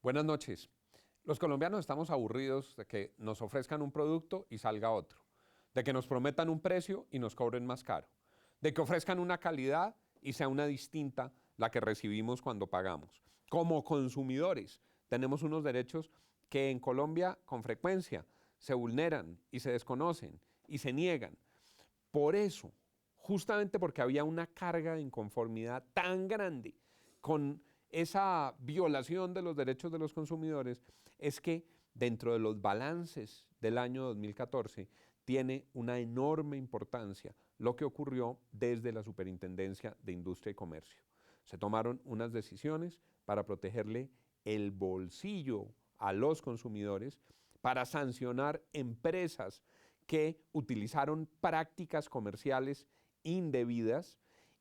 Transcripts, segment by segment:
Buenas noches. Los colombianos estamos aburridos de que nos ofrezcan un producto y salga otro, de que nos prometan un precio y nos cobren más caro, de que ofrezcan una calidad y sea una distinta la que recibimos cuando pagamos. Como consumidores tenemos unos derechos que en Colombia con frecuencia se vulneran y se desconocen y se niegan. Por eso, justamente porque había una carga de inconformidad tan grande con esa violación de los derechos de los consumidores, es que dentro de los balances del año 2014 tiene una enorme importancia lo que ocurrió desde la Superintendencia de Industria y Comercio. Se tomaron unas decisiones para protegerle el bolsillo a los consumidores, para sancionar empresas que utilizaron prácticas comerciales indebidas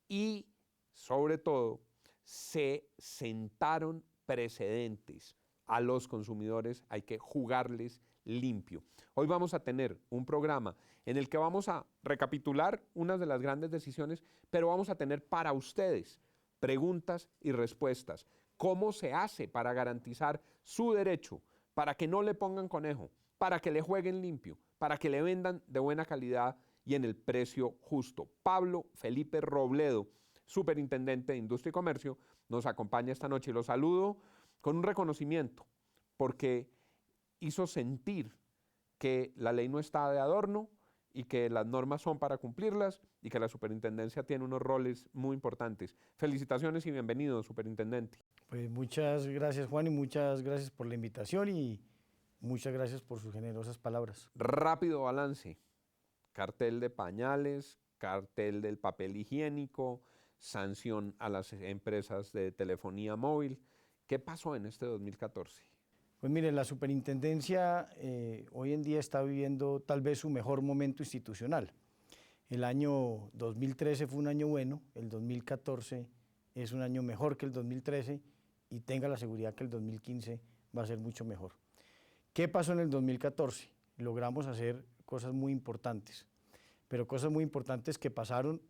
y, sobre todo, se sentaron precedentes a los consumidores, hay que jugarles limpio. Hoy vamos a tener un programa en el que vamos a recapitular unas de las grandes decisiones, pero vamos a tener para ustedes preguntas y respuestas. ¿Cómo se hace para garantizar su derecho, para que no le pongan conejo, para que le jueguen limpio, para que le vendan de buena calidad y en el precio justo? Pablo Felipe Robledo, Superintendente de Industria y Comercio, nos acompaña esta noche y lo saludo con un reconocimiento porque hizo sentir que la ley no está de adorno y que las normas son para cumplirlas y que la superintendencia tiene unos roles muy importantes. Felicitaciones y bienvenido, superintendente. Pues muchas gracias, Juan, y muchas gracias por la invitación y muchas gracias por sus generosas palabras. Rápido balance, cartel de pañales, cartel del papel higiénico, sanción a las empresas de telefonía móvil. ¿Qué pasó en este 2014? Pues mire, la superintendencia hoy en día está viviendo tal vez su mejor momento institucional. El año 2013 fue un año bueno, el 2014 es un año mejor que el 2013 y tenga la seguridad que el 2015 va a ser mucho mejor. ¿Qué pasó en el 2014? Logramos hacer cosas muy importantes, pero cosas muy importantes que pasaron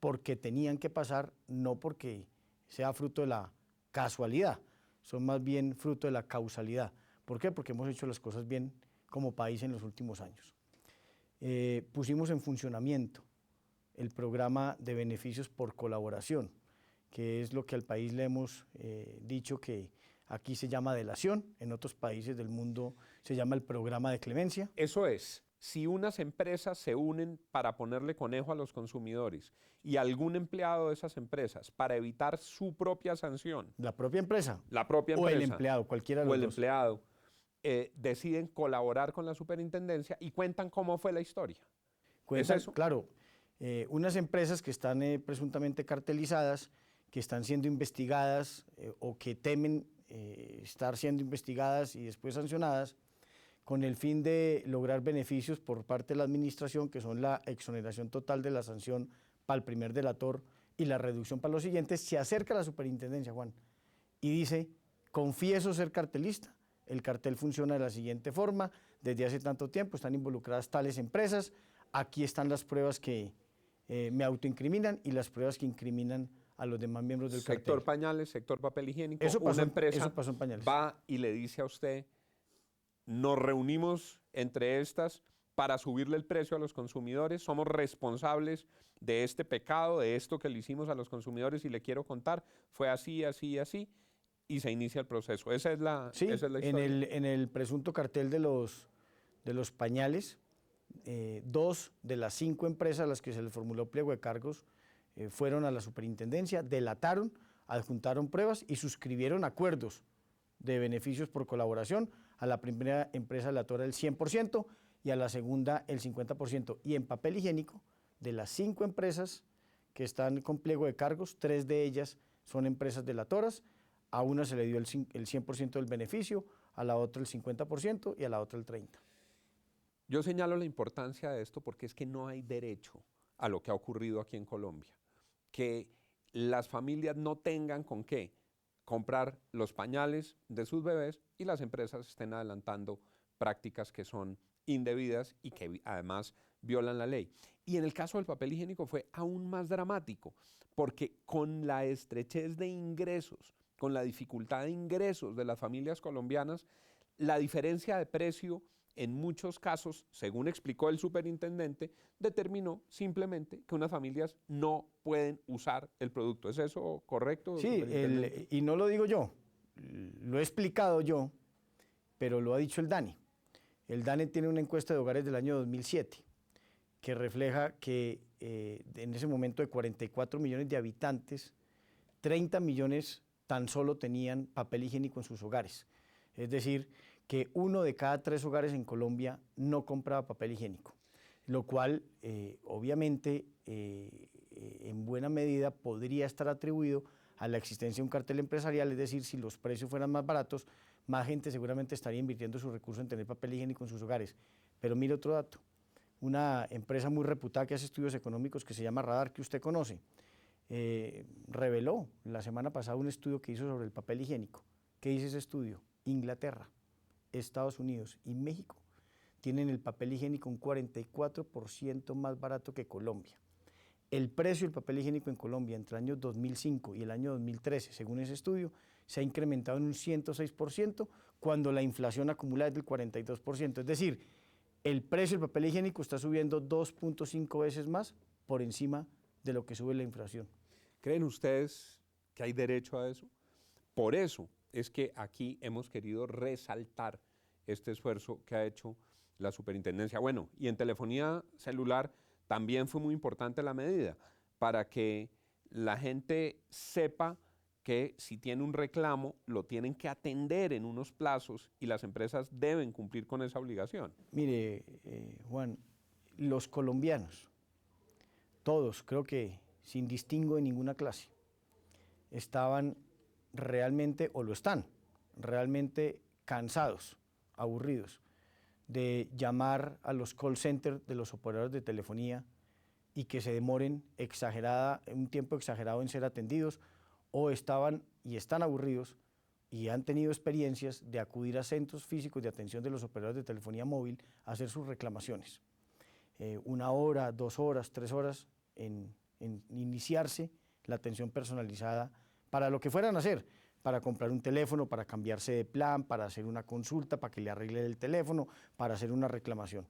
porque tenían que pasar, no porque sea fruto de la casualidad, son más bien fruto de la causalidad. ¿Por qué? Porque hemos hecho las cosas bien como país en los últimos años. Pusimos en funcionamiento el programa de beneficios por colaboración, que es lo que al país le hemos dicho que aquí se llama delación, en otros países del mundo se llama el programa de clemencia. Eso es, si unas empresas se unen para ponerle conejo a los consumidores y algún empleado de esas empresas para evitar su propia sanción. La propia empresa. La propia empresa. O el empleado, cualquiera de los dos. O el empleado. Deciden colaborar con la superintendencia y cuentan cómo fue la historia. Cuentan, ¿Es eso? Claro, unas empresas que están presuntamente cartelizadas, que están siendo investigadas o que temen estar siendo investigadas y después sancionadas, con el fin de lograr beneficios por parte de la administración, que son la exoneración total de la sanción para el primer delator y la reducción para los siguientes, se acerca a la superintendencia, Juan, y dice, confieso ser cartelista, el cartel funciona de la siguiente forma, desde hace tanto tiempo están involucradas tales empresas, aquí están las pruebas que me autoincriminan y las pruebas que incriminan a los demás miembros del cartel. Sector pañales, sector papel higiénico, eso pasó, una empresa eso pasó en pañales. Va y le dice a usted, nos reunimos entre estas para subirle el precio a los consumidores, somos responsables de este pecado, de esto que le hicimos a los consumidores y le quiero contar, fue así, así, así, y se inicia el proceso. Esa es la, sí, esa es la historia. En el presunto cartel de los pañales, 2 de las 5 empresas a las que se les formuló pliego de cargos fueron a la superintendencia, delataron, adjuntaron pruebas y suscribieron acuerdos de beneficios por colaboración. A la primera empresa delatora el 100% y a la segunda el 50%. Y en papel higiénico, de las 5 empresas que están con pliego de cargos, 3 de ellas son empresas delatoras, a una se le dio el 100% del beneficio, a la otra el 50% y a la otra el 30%. Yo señalo la importancia de esto porque es que no hay derecho a lo que ha ocurrido aquí en Colombia, que las familias no tengan con qué comprar los pañales de sus bebés y las empresas estén adelantando prácticas que son indebidas y que además violan la ley. Y en el caso del papel higiénico fue aún más dramático, porque con la estrechez de ingresos con la dificultad de ingresos de las familias colombianas, la diferencia de precio en muchos casos, según explicó el superintendente, determinó simplemente que unas familias no pueden usar el producto. ¿Es eso correcto, Sí, superintendente? y no lo digo yo, lo he explicado yo, pero lo ha dicho el DANE. El DANE tiene una encuesta de hogares del año 2007 que refleja que en ese momento de 44 millones de habitantes, 30 millones tan solo tenían papel higiénico en sus hogares. Es decir, que 1 de cada 3 hogares en Colombia no compraba papel higiénico, lo cual obviamente en buena medida podría estar atribuido a la existencia de un cartel empresarial, es decir, si los precios fueran más baratos, más gente seguramente estaría invirtiendo sus recursos en tener papel higiénico en sus hogares. Pero mire otro dato, una empresa muy reputada que hace estudios económicos que se llama Radar, que usted conoce, reveló la semana pasada un estudio que hizo sobre el papel higiénico. ¿Qué dice ese estudio? Inglaterra, Estados Unidos y México tienen el papel higiénico un 44% más barato que Colombia. El precio del papel higiénico en Colombia entre el año 2005 y el año 2013, según ese estudio, se ha incrementado en un 106% cuando la inflación acumulada es del 42%. Es decir, el precio del papel higiénico está subiendo 2.5 veces más por encima de lo que sube la inflación. ¿Creen ustedes que hay derecho a eso? Por eso es que aquí hemos querido resaltar este esfuerzo que ha hecho la superintendencia. Bueno, y en telefonía celular también fue muy importante la medida para que la gente sepa que si tiene un reclamo lo tienen que atender en unos plazos y las empresas deben cumplir con esa obligación. Mire, Juan, los colombianos, todos, creo que sin distingo de ninguna clase, estaban realmente, o lo están, realmente cansados, aburridos, de llamar a los call centers de los operadores de telefonía y que se demoren un tiempo exagerado en ser atendidos, o estaban y están aburridos y han tenido experiencias de acudir a centros físicos de atención de los operadores de telefonía móvil a hacer sus reclamaciones. 1 hora, 2 horas, 3 horas en iniciarse la atención personalizada para lo que fueran a hacer, para comprar un teléfono, para cambiarse de plan, para hacer una consulta, para que le arregle el teléfono, para hacer una reclamación.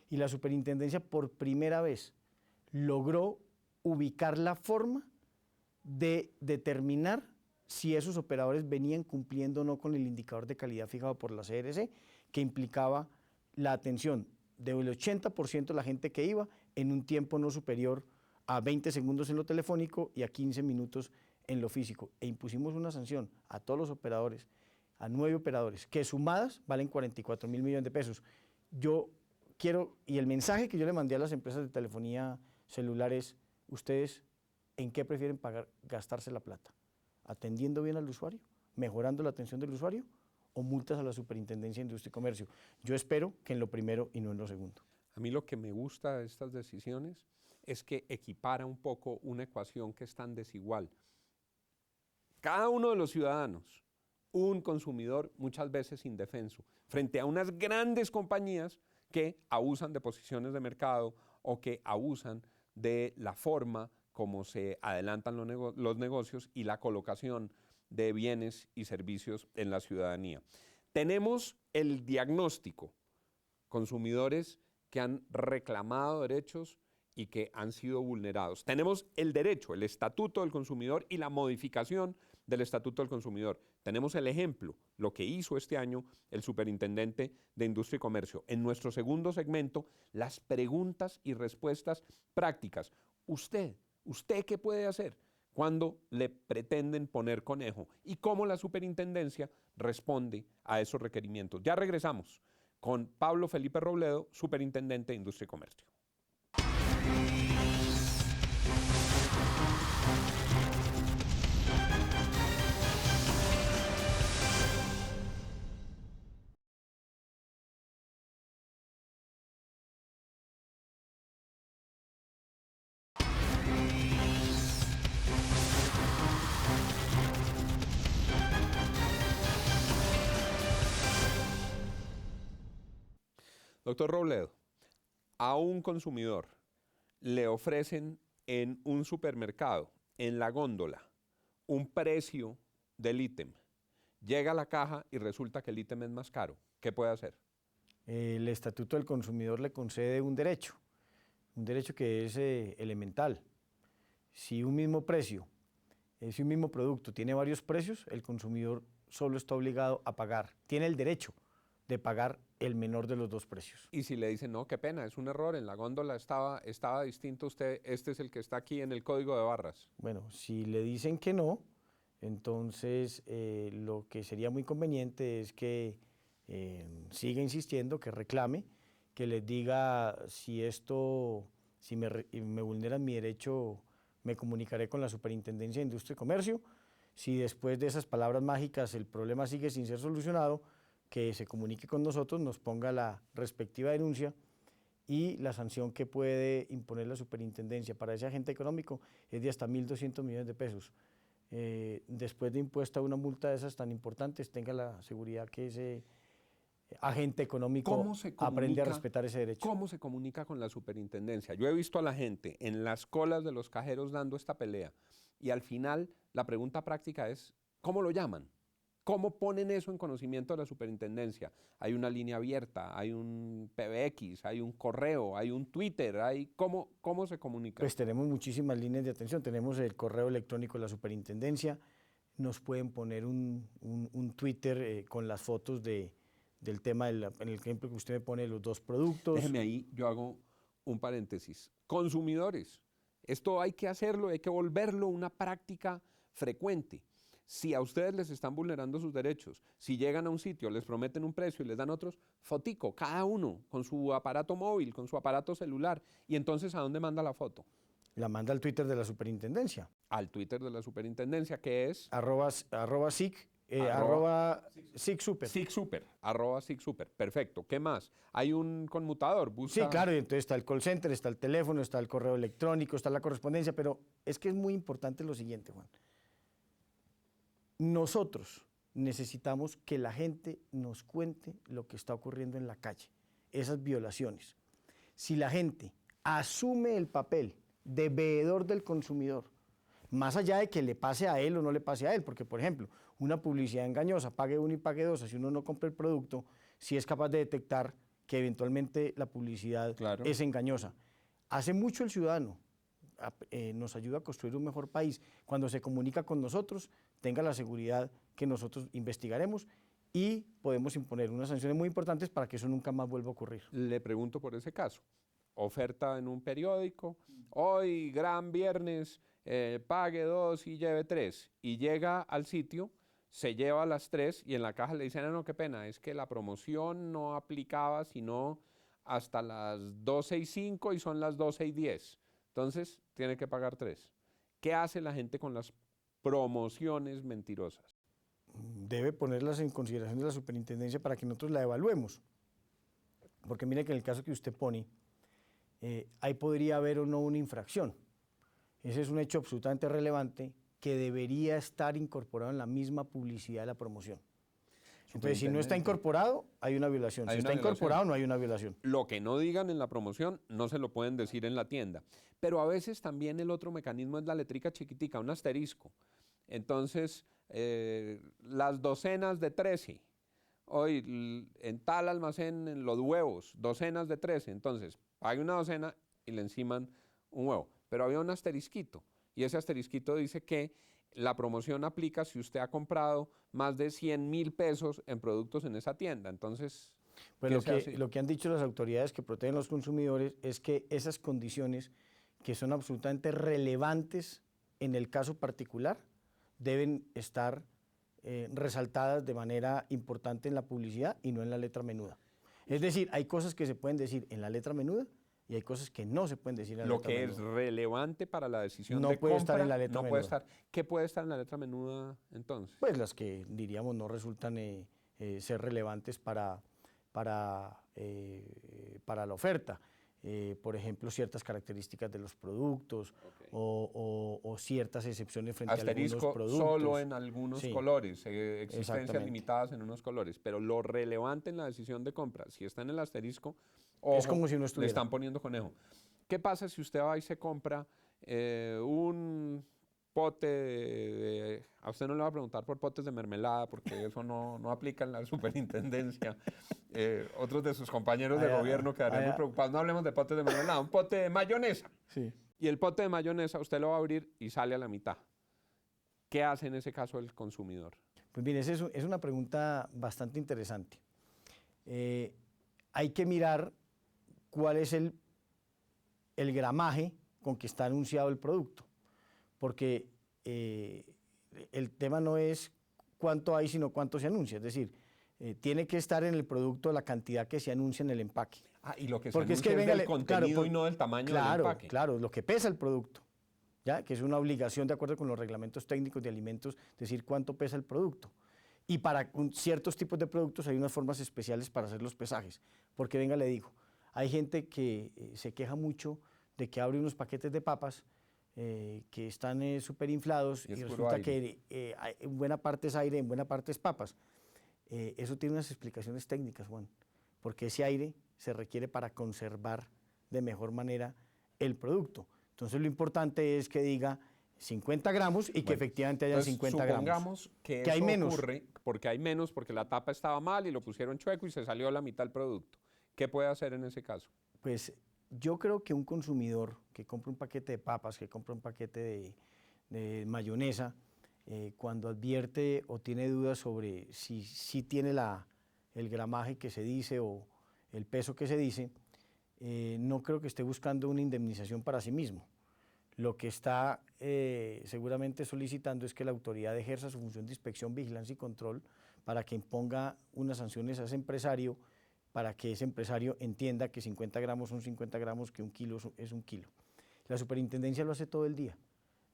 Y la superintendencia por primera vez logró ubicar la forma de determinar si esos operadores venían cumpliendo o no con el indicador de calidad fijado por la CRC, que implicaba la atención del 80% de la gente que iba en un tiempo no superior a 20 segundos en lo telefónico y a 15 minutos en lo físico. E impusimos una sanción a todos los operadores, a 9 operadores, que sumadas valen 44.000 millones de pesos. Yo quiero, y el mensaje que yo le mandé a las empresas de telefonía celular es, ustedes, ¿en qué prefieren gastarse la plata? ¿Atendiendo bien al usuario? ¿Mejorando la atención del usuario? ¿O multas a la Superintendencia de Industria y Comercio? Yo espero que en lo primero y no en lo segundo. A mí lo que me gusta de estas decisiones es que equipara un poco una ecuación que es tan desigual. Cada uno de los ciudadanos, un consumidor muchas veces indefenso, frente a unas grandes compañías que abusan de posiciones de mercado o que abusan de la forma como se adelantan los negocios y la colocación de bienes y servicios en la ciudadanía. Tenemos el diagnóstico, consumidores que han reclamado derechos y que han sido vulnerados. Tenemos el derecho, el Estatuto del Consumidor y la modificación del Estatuto del Consumidor. Tenemos el ejemplo, lo que hizo este año el Superintendente de Industria y Comercio. En nuestro segundo segmento, las preguntas y respuestas prácticas. ¿Usted qué puede hacer cuando le pretenden poner conejo? ¿Y cómo la Superintendencia responde a esos requerimientos? Ya regresamos con Pablo Felipe Robledo, Superintendente de Industria y Comercio. Doctor Robledo, a un consumidor le ofrecen en un supermercado, en la góndola, un precio del ítem. Llega a la caja y resulta que el ítem es más caro. ¿Qué puede hacer? El Estatuto del Consumidor le concede un derecho que es elemental. Si un mismo precio, si un mismo producto tiene varios precios, el consumidor solo está obligado a pagar, tiene el derecho de pagar el menor de los dos precios. Y si le dicen, no, qué pena, es un error, en la góndola estaba distinto usted, este es el que está aquí en el código de barras. Bueno, si le dicen que no, entonces lo que sería muy conveniente es que siga insistiendo, que reclame, que les diga si me vulneran mi derecho, me comunicaré con la Superintendencia de Industria y Comercio. Si después de esas palabras mágicas el problema sigue sin ser solucionado, que se comunique con nosotros, nos ponga la respectiva denuncia y la sanción que puede imponer la superintendencia para ese agente económico es de hasta 1.200 millones de pesos. Después de impuesta una multa de esas tan importantes, tenga la seguridad que ese agente económico aprende a respetar ese derecho. ¿Cómo se comunica con la superintendencia? Yo he visto a la gente en las colas de los cajeros dando esta pelea y al final la pregunta práctica es, ¿cómo lo llaman? ¿Cómo ponen eso en conocimiento de la superintendencia? Hay una línea abierta, hay un PBX, hay un correo, hay un Twitter, ¿cómo se comunica? Pues tenemos muchísimas líneas de atención, tenemos el correo electrónico de la superintendencia, nos pueden poner un Twitter con las fotos del tema, en el ejemplo que usted me pone, los dos productos. Déjeme ahí, yo hago un paréntesis. Consumidores, esto hay que hacerlo, hay que volverlo una práctica frecuente. Si a ustedes les están vulnerando sus derechos, si llegan a un sitio, les prometen un precio y les dan otros, fotico, cada uno con su aparato móvil, con su aparato celular. ¿Y entonces a dónde manda la foto? La manda al Twitter de la superintendencia. Al Twitter de la superintendencia, que es... arroba SIC SICSuper, arroba SICSuper, perfecto. ¿Qué más? Hay un conmutador, busca... Sí, claro, y entonces está el call center, está el teléfono, está el correo electrónico, está la correspondencia, pero es que es muy importante lo siguiente, Juan. Nosotros necesitamos que la gente nos cuente lo que está ocurriendo en la calle, esas violaciones. Si la gente asume el papel de veedor del consumidor, más allá de que le pase a él o no le pase a él, porque por ejemplo, una publicidad engañosa, pague uno y pague dos, si uno no compra el producto, si es capaz de detectar que eventualmente la publicidad es engañosa. Hace mucho el ciudadano, nos ayuda a construir un mejor país. Cuando se comunica con nosotros, tenga la seguridad que nosotros investigaremos y podemos imponer unas sanciones muy importantes para que eso nunca más vuelva a ocurrir. Le pregunto por ese caso. Oferta en un periódico, hoy, gran viernes, pague 2 y lleve 3. Y llega al sitio, se lleva las 3 y en la caja le dicen, no, qué pena, es que la promoción no aplicaba sino hasta las 12:05 y son las 12:10. Entonces, tiene que pagar 3. ¿Qué hace la gente con las promociones mentirosas? Debe ponerlas en consideración de la superintendencia para que nosotros la evaluemos. Porque mire que en el caso que usted pone, ahí podría haber o no una infracción. Ese es un hecho absolutamente relevante que debería estar incorporado en la misma publicidad de la promoción. Entonces, si no está incorporado, hay una violación. Si está incorporado, no hay una violación. Lo que no digan en la promoción, no se lo pueden decir en la tienda. Pero a veces también el otro mecanismo es la letrica chiquitica, un asterisco. Entonces, las docenas de 13. Hoy, en tal almacén, en los huevos, docenas de 13. Entonces, hay una docena y le enciman un huevo. Pero había un asterisquito. Y ese asterisquito dice que la promoción aplica si usted ha comprado más de 100,000 pesos en productos en esa tienda. Entonces, pues lo que han dicho las autoridades que protegen a los consumidores es que esas condiciones que son absolutamente relevantes en el caso particular deben estar resaltadas de manera importante en la publicidad y no en la letra menuda. Es decir, hay cosas que se pueden decir en la letra menuda y hay cosas que no se pueden decir en la letra menuda. Lo que es relevante para la decisión no de puede compra estar en la letra no menuda. puede estar. ¿Qué puede estar en la letra menuda entonces? Pues las que diríamos no resultan ser relevantes para la oferta. Por ejemplo, ciertas características de los productos o ciertas excepciones frente a algunos productos. Solo en algunos colores, existencias limitadas en unos colores, pero lo relevante en la decisión de compra, si está en el asterisco, ojo, es como si no estuviera. Le están poniendo conejo. ¿Qué pasa si usted va y se compra un pote a usted no le va a preguntar por potes de mermelada, porque eso no aplica en la superintendencia. Otros de sus compañeros de gobierno quedarían muy preocupados. No hablemos de potes de mermelada, un pote de mayonesa. Sí. Y el pote de mayonesa usted lo va a abrir y sale a la mitad. ¿Qué hace en ese caso el consumidor? Pues bien, es una pregunta bastante interesante. Hay que mirar cuál es el gramaje con que está anunciado el producto, porque el tema no es cuánto hay, sino cuánto se anuncia. Es decir, tiene que estar en el producto la cantidad que se anuncia en el empaque. Y lo que se porque anuncia es del contenido y no del tamaño del empaque. Claro, lo que pesa el producto, ¿ya? Que es una obligación de acuerdo con los reglamentos técnicos de alimentos, decir cuánto pesa el producto. Y para ciertos tipos de productos hay unas formas especiales para hacer los pesajes. Porque venga, le digo, hay gente que se queja mucho de que abre unos paquetes de papas que están súper inflados y resulta que en buena parte es aire, en buena parte es papas. Eso tiene unas explicaciones técnicas, Juan, porque ese aire se requiere para conservar de mejor manera el producto. Entonces lo importante es que diga 50 gramos y que efectivamente haya 50 gramos. Supongamos que eso hay menos. Ocurre porque hay menos, porque la tapa estaba mal y lo pusieron chueco y se salió a la mitad del producto. ¿Qué puede hacer en ese caso? Pues yo creo que un consumidor que compra un paquete de papas, que compra un paquete de mayonesa, cuando advierte o tiene dudas sobre si tiene el gramaje que se dice o el peso que se dice, no creo que esté buscando una indemnización para sí mismo. Lo que está seguramente solicitando es que la autoridad ejerza su función de inspección, vigilancia y control para que imponga unas sanciones a ese empresario, para que ese empresario entienda que 50 gramos son 50 gramos, que un kilo es un kilo. La superintendencia lo hace todo el día,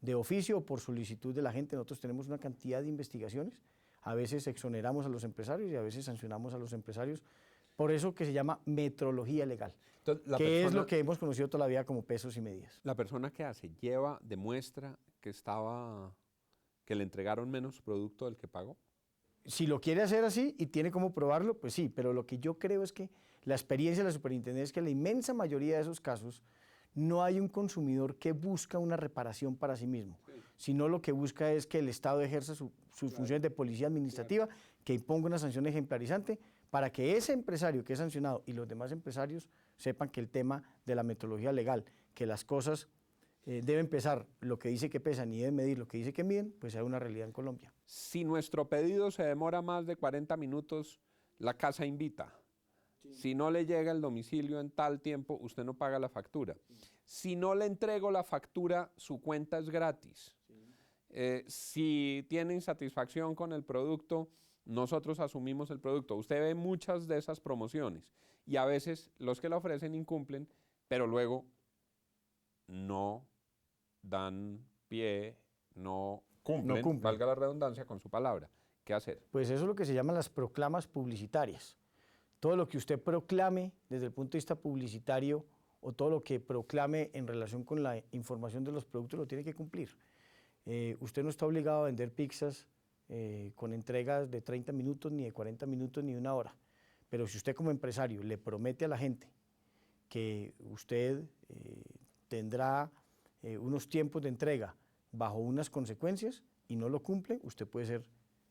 de oficio o por solicitud de la gente. Nosotros tenemos una cantidad de investigaciones, a veces exoneramos a los empresarios y a veces sancionamos a los empresarios, por eso que se llama metrología legal. Entonces, que es lo que hemos conocido toda la vida como pesos y medidas. La persona que hace, demuestra que le entregaron menos producto del que pagó. Si lo quiere hacer así y tiene cómo probarlo, pues sí, pero lo que yo creo es que la experiencia de la superintendencia es que en la inmensa mayoría de esos casos no hay un consumidor que busca una reparación para sí mismo, sino lo que busca es que el Estado ejerza sus funciones de policía administrativa, que imponga una sanción ejemplarizante para que ese empresario que es sancionado y los demás empresarios sepan que el tema de la metodología legal, que las cosas deben pesar lo que dice que pesan y deben medir lo que dice que miden, pues sea una realidad en Colombia. Si nuestro pedido se demora más de 40 minutos, la casa invita. Sí. Si no le llega el domicilio en tal tiempo, usted no paga la factura. Sí. Si no le entrego la factura, su cuenta es gratis. Sí. Si tiene insatisfacción con el producto, nosotros asumimos el producto. Usted ve muchas de esas promociones y a veces los que la ofrecen incumplen, pero luego no dan pie, no cumplen, valga la redundancia, con su palabra. ¿Qué hacer? Pues eso es lo que se llaman las proclamas publicitarias. Todo lo que usted proclame desde el punto de vista publicitario o todo lo que proclame en relación con la información de los productos lo tiene que cumplir. Usted no está obligado a vender pizzas con entregas de 30 minutos, ni de 40 minutos, ni de una hora. Pero si usted como empresario le promete a la gente que usted tendrá unos tiempos de entrega bajo unas consecuencias y no lo cumple, usted puede ser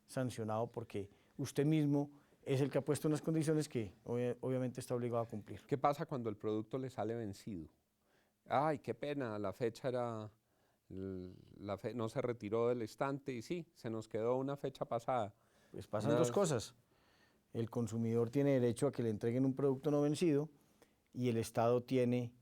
sancionado porque usted mismo es el que ha puesto unas condiciones que obviamente está obligado a cumplir. ¿Qué pasa cuando el producto le sale vencido? Ay, qué pena, la fecha era, no se retiró del estante y sí, se nos quedó una fecha pasada. Pues pasan dos cosas. El consumidor tiene derecho a que le entreguen un producto no vencido y el Estado tiene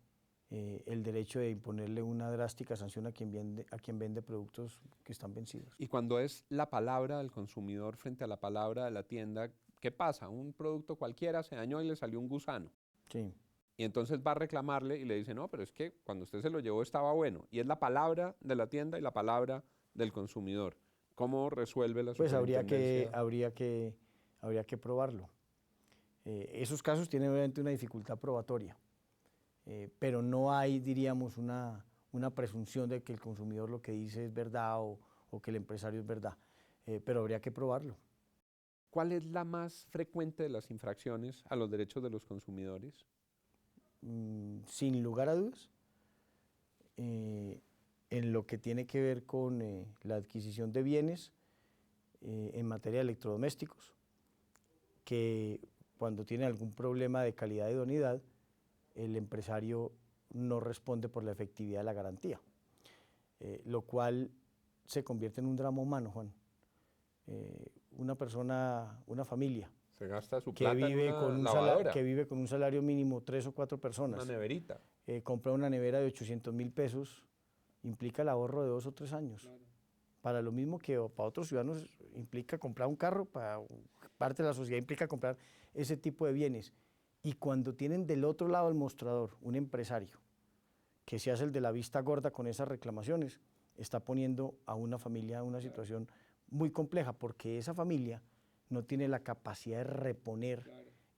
el derecho de imponerle una drástica sanción a quien vende productos que están vencidos. Y cuando es la palabra del consumidor frente a la palabra de la tienda, ¿qué pasa? Un producto cualquiera se dañó y le salió un gusano. Sí. Y entonces va a reclamarle y le dice, no, pero es que cuando usted se lo llevó estaba bueno. Y es la palabra de la tienda y la palabra del consumidor. ¿Cómo resuelve la superintendencia? Pues habría que probarlo. Esos casos tienen obviamente una dificultad probatoria. Pero no hay, diríamos, una presunción de que el consumidor lo que dice es verdad o que el empresario es verdad, pero habría que probarlo. ¿Cuál es la más frecuente de las infracciones a los derechos de los consumidores? Sin lugar a dudas, en lo que tiene que ver con la adquisición de bienes en materia de electrodomésticos, que cuando tiene algún problema de calidad de idoneidad, el empresario no responde por la efectividad de la garantía, lo cual se convierte en un drama humano, Juan. Una persona, una familia, Se gasta su que plata en vive, una lavadora, que vive con un salario mínimo, 3 o 4 personas, una neverita. compra una nevera de 800.000 pesos, implica el ahorro de 2 o 3 años. Claro. Para lo mismo que para otros ciudadanos implica comprar un carro, para parte de la sociedad implica comprar ese tipo de bienes. Y cuando tienen del otro lado del mostrador un empresario que se hace el de la vista gorda con esas reclamaciones, está poniendo a una familia en una situación muy compleja, porque esa familia no tiene la capacidad de reponer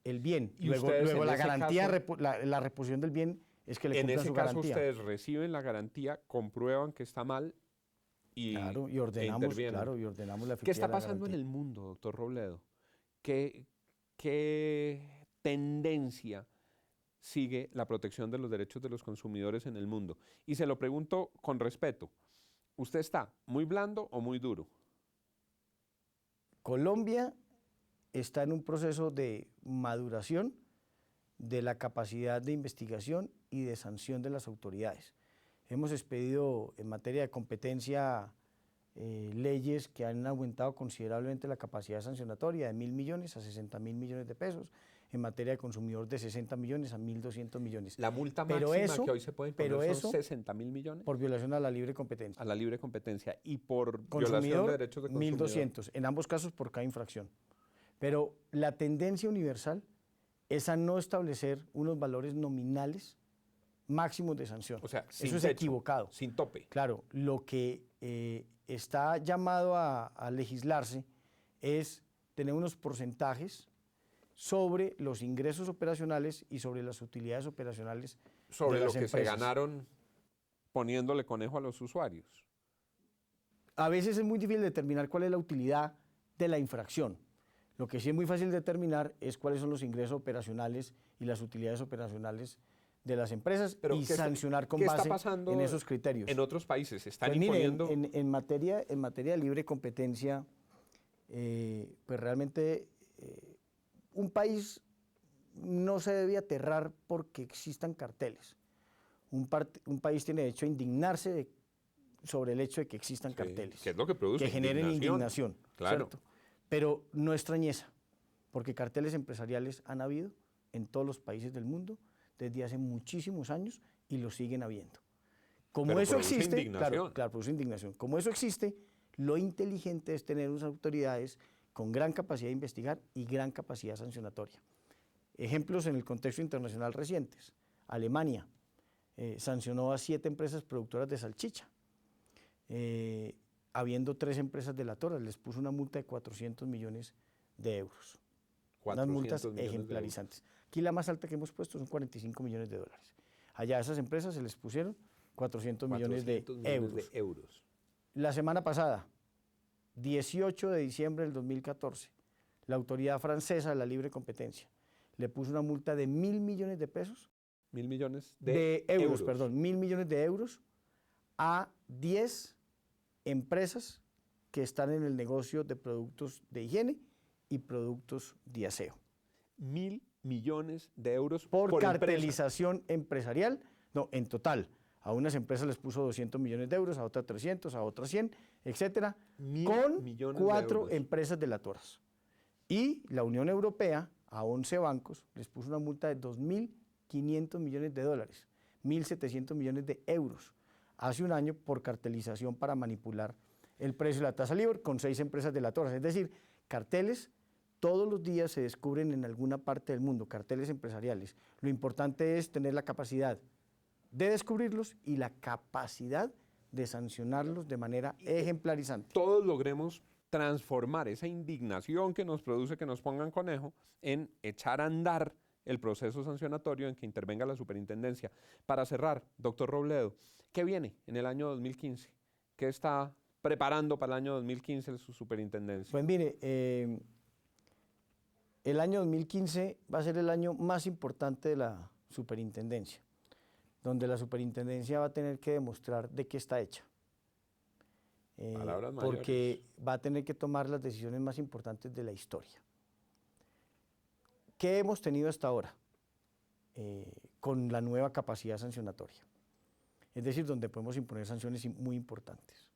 el bien. ¿Y luego la garantía, la reposición del bien es que le cumplan su garantía. En ese caso ustedes reciben la garantía, comprueban que está mal y, claro, y ordenamos, claro, y ordenamos la efectividad. ¿Qué está pasando en el mundo, doctor Robledo? ¿Qué tendencia sigue la protección de los derechos de los consumidores en el mundo? Y se lo pregunto con respeto. ¿Usted está muy blando o muy duro? Colombia está en un proceso de maduración de la capacidad de investigación y de sanción de las autoridades. Hemos expedido en materia de competencia leyes que han aumentado considerablemente la capacidad sancionatoria de 1.000 millones a 60.000 millones de pesos, en materia de consumidor de 60 millones a 1.200 millones. La multa máxima que hoy se puede imponer son 60.000 millones. Por violación a la libre competencia. A la libre competencia. Y por violación de derechos de consumidor. 1.200, en ambos casos por cada infracción. Pero la tendencia universal es a no establecer unos valores nominales máximos de sanción. O sea, eso es equivocado. Sin tope. Claro, lo que está llamado a legislarse es tener unos porcentajes sobre los ingresos operacionales y sobre las utilidades operacionales sobre de las empresas. Se ganaron poniéndole conejo a los usuarios. A veces es muy difícil determinar cuál es la utilidad de la infracción. Lo que sí es muy fácil determinar es cuáles son los ingresos operacionales y las utilidades operacionales de las empresas. Pero y sancionar con base en esos criterios. En otros países están pues imponiendo... Mire, en materia de libre competencia, pues realmente un país no se debe aterrar porque existan carteles. Un país tiene derecho a indignarse sobre el hecho de que existan carteles. Que es lo que produce que generen indignación. Claro. ¿Cierto? Pero no extrañeza, porque carteles empresariales han habido en todos los países del mundo desde hace muchísimos años y lo siguen habiendo. Como pero eso existe, claro, produce indignación. Como eso existe, lo inteligente es tener unas autoridades con gran capacidad de investigar y gran capacidad sancionatoria. Ejemplos en el contexto internacional recientes. Alemania sancionó a 7 empresas productoras de salchicha. Habiendo 3 empresas delatoras, les puso una multa de 400 millones de euros. Unas multas ejemplarizantes. Aquí la más alta que hemos puesto son 45 millones de dólares. Allá a esas empresas se les pusieron 400 millones de euros. La semana pasada, 18 de diciembre del 2014, la autoridad francesa de la libre competencia le puso una multa de 1.000 millones de pesos. 1.000 millones de euros. Perdón, 1.000 millones de euros a 10 empresas que están en el negocio de productos de higiene y productos de aseo. 1.000 millones de euros por cartelización empresarial. No, en total. A unas empresas les puso 200 millones de euros, a otras 300, a otras 100, etcétera, con 4 empresas delatoras. Y la Unión Europea, a 11 bancos, les puso una multa de 2.500 millones de dólares, 1.700 millones de euros, hace un año por cartelización para manipular el precio de la tasa LIBOR con 6 empresas delatoras. Es decir, carteles todos los días se descubren en alguna parte del mundo, carteles empresariales. Lo importante es tener la capacidad de descubrirlos y la capacidad de sancionarlos de manera ejemplarizante. Todos logremos transformar esa indignación que nos produce que nos pongan conejo en echar a andar el proceso sancionatorio en que intervenga la superintendencia. Para cerrar, doctor Robledo, ¿qué viene en el año 2015? ¿Qué está preparando para el año 2015 su superintendencia? Pues mire, el año 2015 va a ser el año más importante de la superintendencia, donde la superintendencia va a tener que demostrar de qué está hecha. Palabras mayores. Porque va a tener que tomar las decisiones más importantes de la historia. ¿Qué hemos tenido hasta ahora con la nueva capacidad sancionatoria? Es decir, donde podemos imponer sanciones muy importantes.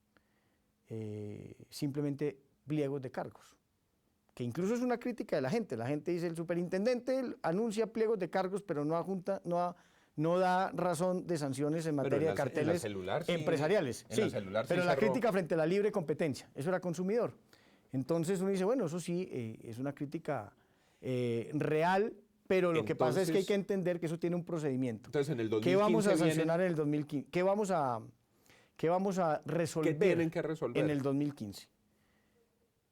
Simplemente pliegos de cargos, que incluso es una crítica de la gente. La gente dice, el superintendente anuncia pliegos de cargos, pero no da razón de sanciones en materia de carteles empresariales. Sí, pero la crítica frente a la libre competencia, eso era consumidor. Entonces uno dice, bueno, eso sí, es una crítica real, pero lo que pasa es que hay que entender que eso tiene un procedimiento. Entonces, en el 2015 ¿qué vamos a sancionar en el 2015? ¿Qué vamos a resolver? ¿Qué tienen que resolver en el 2015?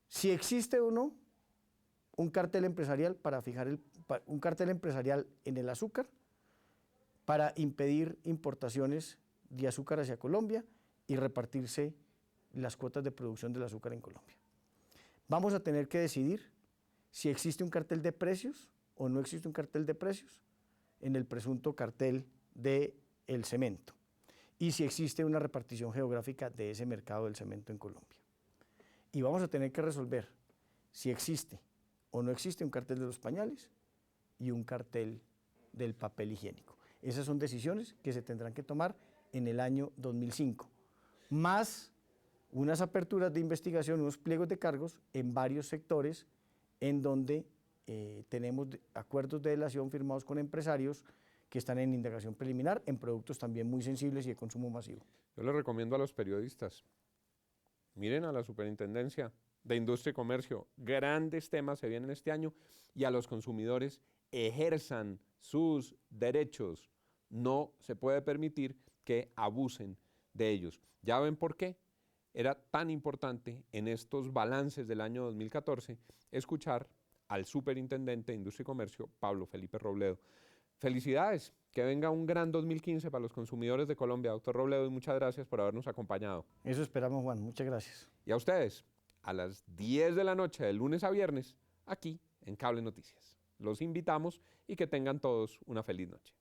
Si existe o no un cartel empresarial para fijar un cartel empresarial en el azúcar para impedir importaciones de azúcar hacia Colombia y repartirse las cuotas de producción del azúcar en Colombia. Vamos a tener que decidir si existe un cartel de precios o no existe un cartel de precios en el presunto cartel del cemento y si existe una repartición geográfica de ese mercado del cemento en Colombia. Y vamos a tener que resolver si existe o no existe un cartel de los pañales y un cartel del papel higiénico. Esas son decisiones que se tendrán que tomar en el año 2005, más unas aperturas de investigación, unos pliegos de cargos en varios sectores en donde tenemos acuerdos de delación firmados con empresarios que están en indagación preliminar en productos también muy sensibles y de consumo masivo. Yo les recomiendo a los periodistas, miren a la Superintendencia de Industria y Comercio, grandes temas se vienen este año, y a los consumidores, ejerzan sus derechos. No se puede permitir que abusen de ellos. ¿Ya ven por qué? Era tan importante en estos balances del año 2014 escuchar al superintendente de Industria y Comercio, Pablo Felipe Robledo. Felicidades, que venga un gran 2015 para los consumidores de Colombia, doctor Robledo, y muchas gracias por habernos acompañado. Eso esperamos, Juan, muchas gracias. Y a ustedes, a las 10 de la noche de lunes a viernes, aquí en Cable Noticias. Los invitamos y que tengan todos una feliz noche.